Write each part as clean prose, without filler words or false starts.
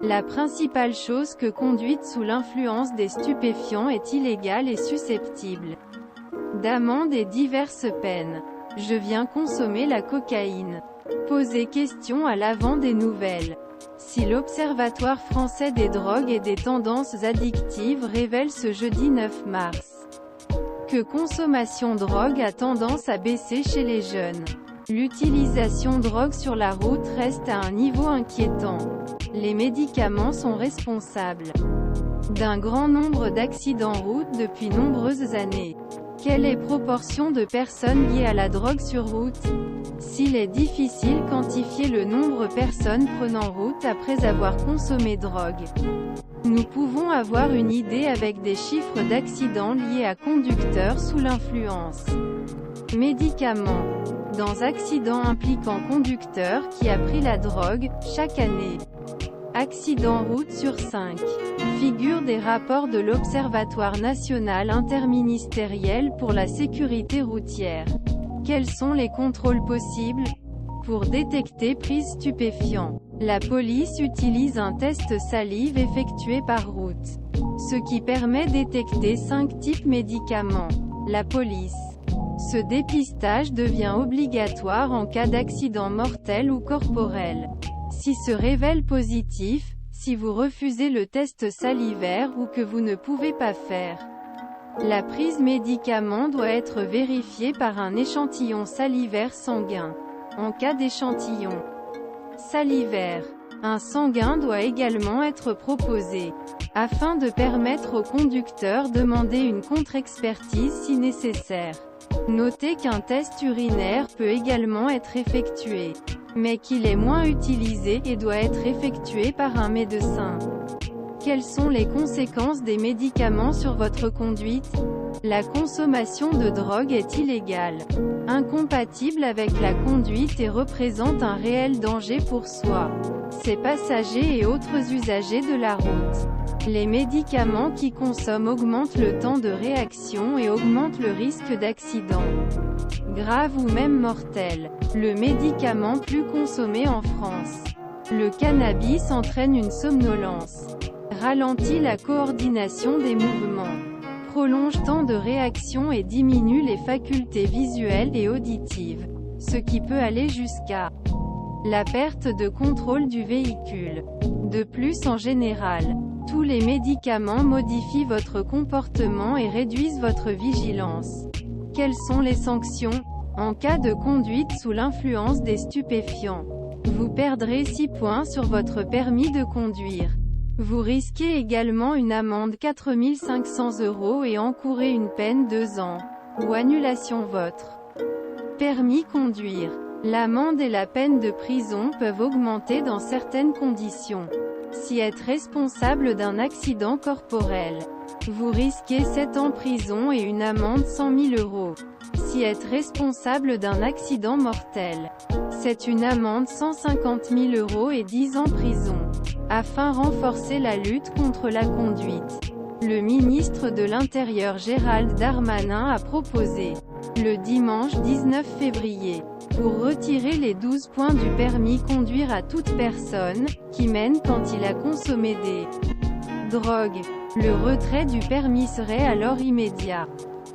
La principale chose que conduite sous l'influence des stupéfiants est illégale et susceptible d'amende et diverses peines. Je viens consommer la cocaïne. Posez question à l'avant des nouvelles. Si l'Observatoire français des drogues et des tendances addictives révèle ce jeudi 9 mars que consommation drogue a tendance à baisser chez les jeunes, l'utilisation drogue sur la route reste à un niveau inquiétant. Les médicaments sont responsables d'un grand nombre d'accidents route depuis nombreuses années. Quelle est proportion de personnes liées à la drogue sur route? S'il est difficile quantifier le nombre de personnes prenant route après avoir consommé drogue, nous pouvons avoir une idée avec des chiffres d'accidents liés à conducteurs sous l'influence médicaments. Dans accident impliquant conducteur qui a pris la drogue, chaque année, accident route sur 5. Figure des rapports de l'Observatoire national interministériel pour la sécurité routière. Quels sont les contrôles possibles pour détecter prise stupéfiant? La police utilise un test salive effectué par route, ce qui permet de détecter 5 types médicaments. La police. Ce dépistage devient obligatoire en cas d'accident mortel ou corporel. Si se révèle positif, si vous refusez le test salivaire ou que vous ne pouvez pas faire la prise médicament doit être vérifiée par un échantillon salivaire sanguin. En cas d'échantillon salivaire, un sanguin doit également être proposé, afin de permettre au conducteur de demander une contre-expertise si nécessaire. Notez qu'un test urinaire peut également être effectué, mais qu'il est moins utilisé et doit être effectué par un médecin. Quelles sont les conséquences des médicaments sur votre conduite? La consommation de drogue est illégale, incompatible avec la conduite et représente un réel danger pour soi, ses passagers et autres usagers de la route. Les médicaments qui consomment augmentent le temps de réaction et augmentent le risque d'accident grave ou même mortel. Le médicament plus consommé en France, le cannabis, entraîne une somnolence, ralentit la coordination des mouvements, prolonge temps de réaction et diminue les facultés visuelles et auditives, ce qui peut aller jusqu'à la perte de contrôle du véhicule. De plus, en général, tous les médicaments modifient votre comportement et réduisent votre vigilance. Quelles sont les sanctions? En cas de conduite sous l'influence des stupéfiants, vous perdrez 6 points sur votre permis de conduire. Vous risquez également une amende 4 500 € et encourez une peine de 2 ans, ou annulation votre permis conduire. L'amende et la peine de prison peuvent augmenter dans certaines conditions. Si être responsable d'un accident corporel, vous risquez 7 ans prison et une amende 100 000 €. Si être responsable d'un accident mortel, c'est une amende 150 000 € et 10 ans prison. Afin de renforcer la lutte contre la conduite, le ministre de l'Intérieur Gérald Darmanin a proposé, le dimanche 19 février, pour retirer les 12 points du permis conduire à toute personne qui mène quand il a consommé des drogues. Le retrait du permis serait alors immédiat,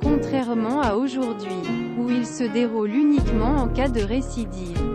contrairement à aujourd'hui, où il se déroule uniquement en cas de récidive.